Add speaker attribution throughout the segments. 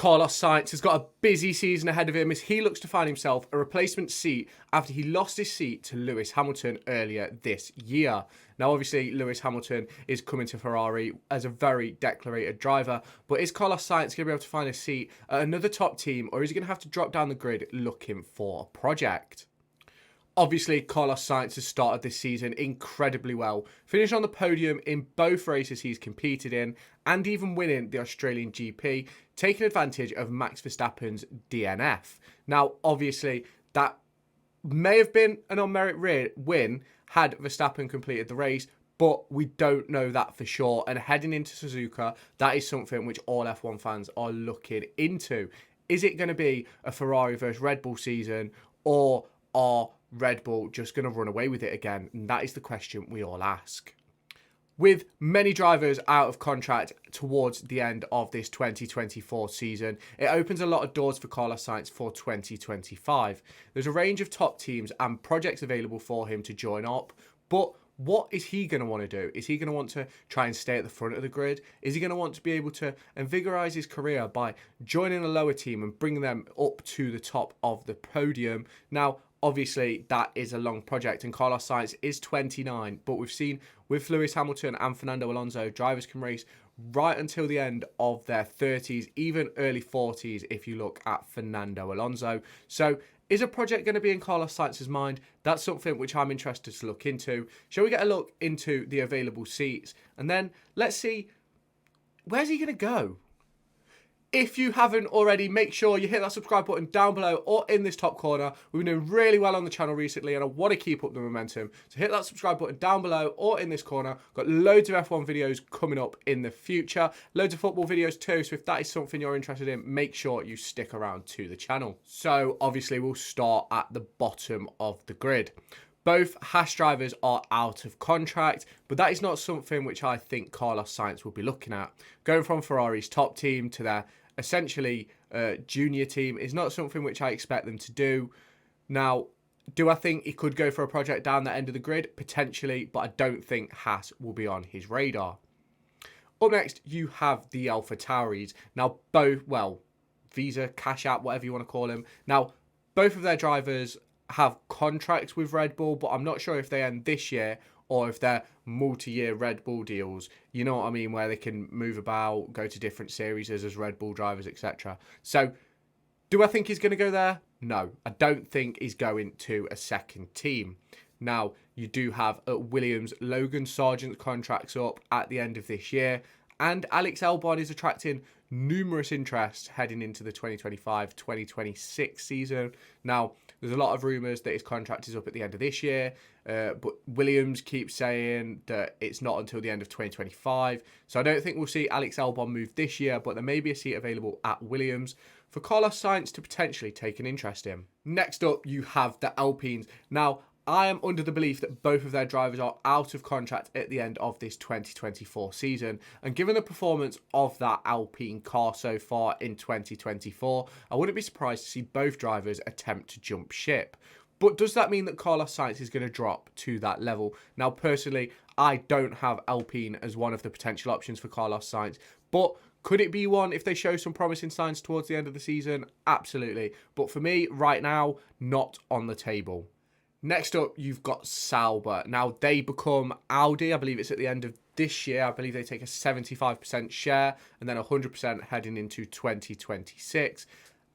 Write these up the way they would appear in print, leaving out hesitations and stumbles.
Speaker 1: Carlos Sainz has got a busy season ahead of him as he looks to find himself a replacement seat after he lost his seat to Lewis Hamilton earlier this year. Now, obviously, Lewis Hamilton is coming to Ferrari as a very declarated driver, but is Carlos Sainz going to be able to find a seat at another top team, or is he going to have to drop down the grid looking for a project? Obviously, Carlos Sainz has started this season incredibly well, finished on the podium in both races he's competed in, and even winning the Australian GP, taking advantage of Max Verstappen's DNF. Now, obviously, that may have been an on-merit win had Verstappen completed the race, but we don't know that for sure. And heading into Suzuka, that is something which all F1 fans are looking into. Is it going to be a Ferrari versus Red Bull season, or are Red Bull just going to run away with it again? And that is the question we all ask. With many drivers out of contract towards the end of this 2024 season, it opens a lot of doors for Carlos Sainz for 2025. There's a range of top teams and projects available for him to join up, but what is he going to want to do? Is he going to want to try and stay at the front of the grid? Is he going to want to be able to invigorize his career by joining a lower team and bringing them up to the top of the podium? Now, obviously, that is a long project, and Carlos Sainz is 29, but we've seen with Lewis Hamilton and Fernando Alonso, drivers can race right until the end of their 30s, even early 40s if you look at Fernando Alonso. So is a project going to be in Carlos Sainz's mind? That's something which I'm interested to look into. Shall we get a look into the available seats? And then let's see, where's he going to go? If you haven't already, make sure you hit that subscribe button down below or in this top corner. We've been doing really well on the channel recently and I want to keep up the momentum. So hit that subscribe button down below or in this corner. Got loads of F1 videos coming up in the future. Loads of football videos too. So if that is something you're interested in, make sure you stick around to the channel. So obviously we'll start at the bottom of the grid. Both Haas drivers are out of contract, but that is not something which I think Carlos Sainz will be looking at. Going from Ferrari's top team to their essentially junior team is not something which I expect them to do. Now, do I think he could go for a project down the end of the grid? Potentially, but I don't think Haas will be on his radar. Up next, you have the AlphaTauris. Now, both, well, Visa, Cash App, whatever you want to call them. Now, both of their drivers have contracts with Red Bull, but I'm not sure if they end this year or if they're multi-year Red Bull deals, you know what I mean, where they can move about, go to different series as Red Bull drivers, etc. So, do I think he's going to go there? No, I don't think he's going to a second team. Now, you do have at Williams, Logan Sargent's contract's up at the end of this year, and Alex Albon is attracting numerous interests heading into the 2025-2026 season. Now, there's a lot of rumours that his contract is up at the end of this year, but Williams keeps saying that it's not until the end of 2025. So I don't think we'll see Alex Albon move this year, but there may be a seat available at Williams for Carlos Sainz to potentially take an interest in. Next up, you have the Alpines. Now, I am under the belief that both of their drivers are out of contract at the end of this 2024 season. And given the performance of that Alpine car so far in 2024, I wouldn't be surprised to see both drivers attempt to jump ship. But does that mean that Carlos Sainz is going to drop to that level? Now, personally, I don't have Alpine as one of the potential options for Carlos Sainz. But could it be one if they show some promising signs towards the end of the season? Absolutely. But for me, right now, not on the table. Next up, you've got Sauber. Now, they become Audi. I believe it's at the end of this year. I believe they take a 75% share and then 100% heading into 2026.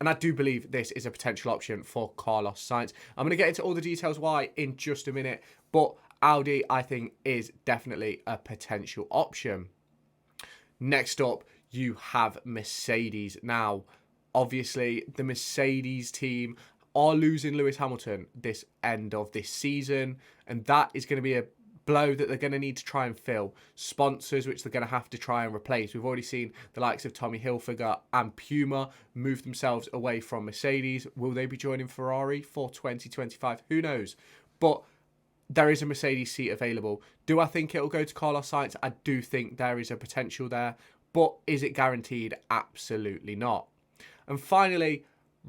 Speaker 1: And I do believe this is a potential option for Carlos Sainz. I'm going to get into all the details why in just a minute. But Audi, I think, is definitely a potential option. Next up, you have Mercedes. Now, obviously, the Mercedes team are losing Lewis Hamilton this end of this season, and that is going to be a blow that they're going to need to try and fill. Sponsors which they're going to have to try and replace. We've already seen the likes of Tommy Hilfiger and Puma move themselves away from Mercedes. Will they be joining Ferrari for 2025? Who knows? But there is a Mercedes seat available. Do I think it'll go to Carlos Sainz? I do think there is a potential there, but is it guaranteed? Absolutely not. And finally,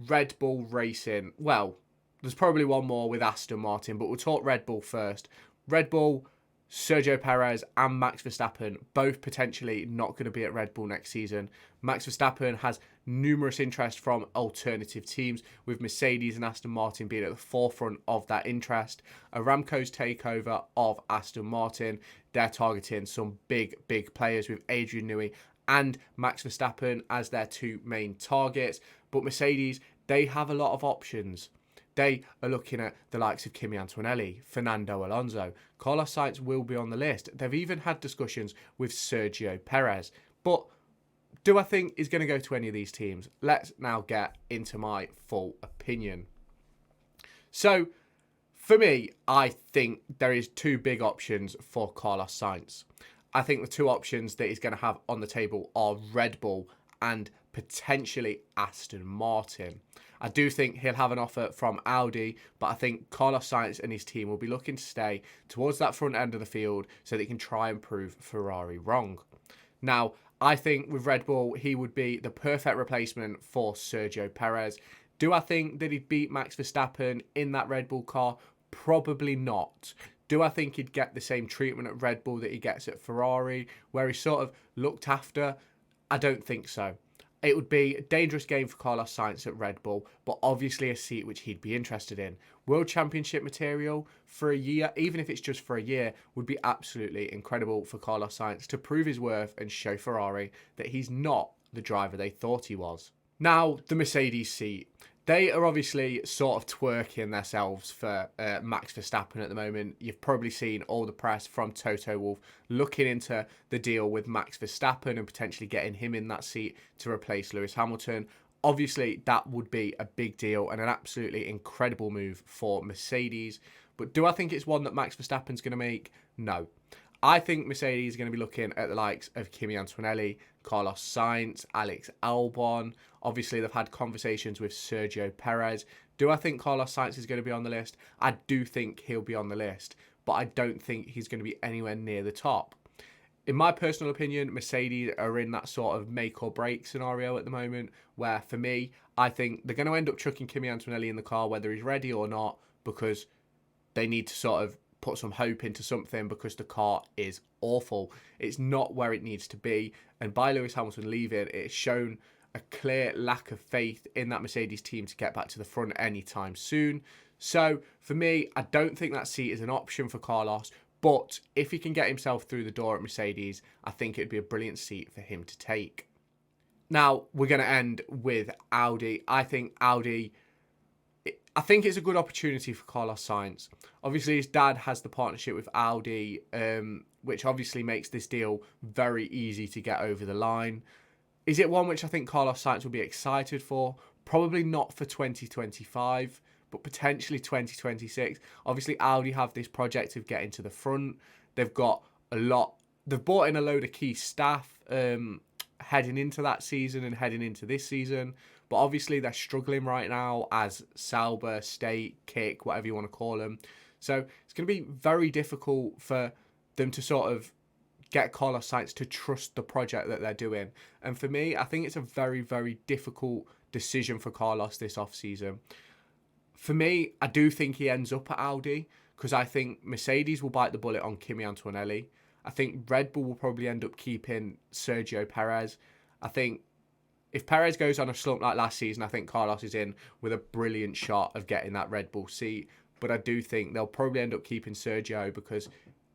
Speaker 1: Red Bull Racing. Well, there's probably one more with Aston Martin, but we'll talk Red Bull first. Red Bull, Sergio Perez and Max Verstappen, both potentially not going to be at Red Bull next season. Max Verstappen has numerous interest from alternative teams, with Mercedes and Aston Martin being at the forefront of that interest. Aramco's takeover of Aston Martin, they're targeting some big players with Adrian Newey and Max Verstappen as their two main targets. But Mercedes, they have a lot of options. They are looking at the likes of Kimi Antonelli, Fernando Alonso. Carlos Sainz will be on the list. They've even had discussions with Sergio Perez. But do I think he's going to go to any of these teams? Let's now get into my full opinion. So, for me, I think there is two big options for Carlos Sainz. I think the two options that he's going to have on the table are Red Bull and potentially Aston Martin. I do think he'll have an offer from Audi, but I think Carlos Sainz and his team will be looking to stay towards that front end of the field so they can try and prove Ferrari wrong. Now, I think with Red Bull, he would be the perfect replacement for Sergio Perez. Do I think that he'd beat Max Verstappen in that Red Bull car? Probably not. Do I think he'd get the same treatment at Red Bull that he gets at Ferrari, where he's sort of looked after? I don't think so. It would be a dangerous game for Carlos Sainz at Red Bull, but obviously a seat which he'd be interested in. World Championship material for a year, even if it's just for a year, would be absolutely incredible for Carlos Sainz to prove his worth and show Ferrari that he's not the driver they thought he was. Now, the Mercedes seat. They are obviously sort of twerking themselves for Max Verstappen at the moment. You've probably seen all the press from Toto Wolff looking into the deal with Max Verstappen and potentially getting him in that seat to replace Lewis Hamilton. Obviously, that would be a big deal and an absolutely incredible move for Mercedes. But do I think it's one that Max Verstappen's going to make? No. I think Mercedes is going to be looking at the likes of Kimi Antonelli, Carlos Sainz, Alex Albon. Obviously, they've had conversations with Sergio Perez. Do I think Carlos Sainz is going to be on the list? I do think he'll be on the list, but I don't think he's going to be anywhere near the top. In my personal opinion, Mercedes are in that sort of make or break scenario at the moment, where for me, I think they're going to end up chucking Kimi Antonelli in the car, whether he's ready or not, because they need to sort of put some hope into something because the car is awful. It's not where it needs to be. And by Lewis Hamilton leaving, it's shown a clear lack of faith in that Mercedes team to get back to the front anytime soon. So for me, I don't think that seat is an option for Carlos. But if he can get himself through the door at Mercedes, I think it'd be a brilliant seat for him to take. Now, we're going to end with Audi. I think it's a good opportunity for Carlos Sainz. Obviously, his dad has the partnership with Audi, which obviously makes this deal very easy to get over the line. Is it one which I think Carlos Sainz will be excited for? Probably not for 2025, but potentially 2026. Obviously, Audi have this project of getting to the front. They've brought in a load of key staff heading into that season and heading into this season. But obviously, they're struggling right now as Sauber, State, Kick, whatever you want to call them. So it's going to be very difficult for them to sort of get Carlos Sainz to trust the project that they're doing. And for me, I think it's a very, very difficult decision for Carlos this offseason. For me, I do think he ends up at Audi because I think Mercedes will bite the bullet on Kimi Antonelli. I think Red Bull will probably end up keeping Sergio Perez. I think if Perez goes on a slump like last season, I think Carlos is in with a brilliant shot of getting that Red Bull seat. But I do think they'll probably end up keeping Sergio because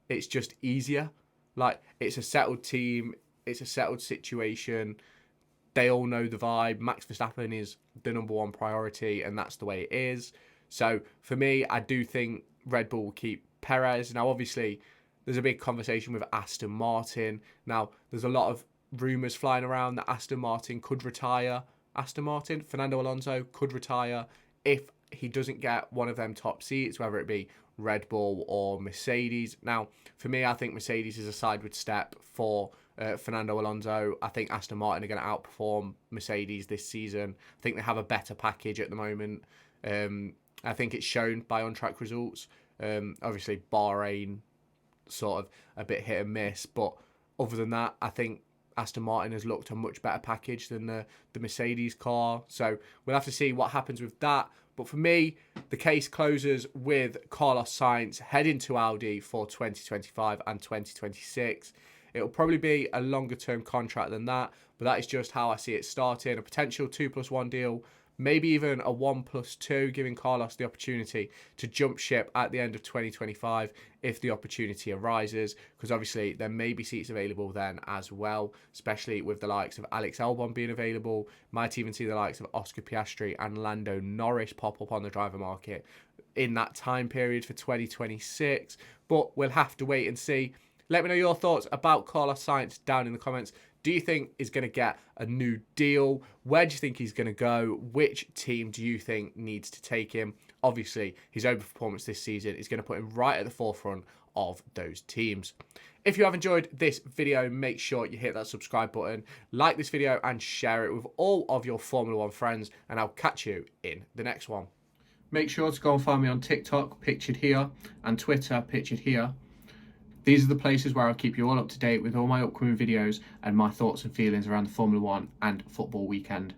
Speaker 1: it's just easier. Like, it's a settled team. It's a settled situation. They all know the vibe. Max Verstappen is the number one priority, and that's the way it is. So, for me, I do think Red Bull will keep Perez. Now, obviously, there's a big conversation with Aston Martin. Now, there's a lot of rumours flying around that Aston Martin could retire. Fernando Alonso could retire if he doesn't get one of them top seats, whether it be Red Bull or Mercedes. Now, for me, I think Mercedes is a sideward step for Fernando Alonso. I think Aston Martin are going to outperform Mercedes this season. I think they have a better package at the moment. I think it's shown by on-track results. Obviously, Bahrain, sort of a bit hit and miss. But other than that, I think Aston Martin has looked a much better package than the Mercedes car. So we'll have to see what happens with that. But for me, the case closes with Carlos Sainz heading to Audi for 2025 and 2026. It'll probably be a longer term contract than that, but that is just how I see it starting. A potential 2+1 deal, maybe even a 1+2, giving Carlos the opportunity to jump ship at the end of 2025 if the opportunity arises, because obviously there may be seats available then as well, especially with the likes of Alex Albon being available. Might even see the likes of Oscar Piastri and Lando Norris pop up on the driver market in that time period for 2026, but we'll have to wait and see. Let me know your thoughts about Carlos Sainz down in the comments. Do you think he's going to get a new deal? Where do you think he's going to go? Which team do you think needs to take him? Obviously, his overperformance this season is going to put him right at the forefront of those teams. If you have enjoyed this video, make sure you hit that subscribe button, like this video and share it with all of your Formula 1 friends, and I'll catch you in the next one. Make sure to go and find me on TikTok, pictured here, and Twitter, pictured here. These are the places where I'll keep you all up to date with all my upcoming videos and my thoughts and feelings around the Formula 1 and football weekend.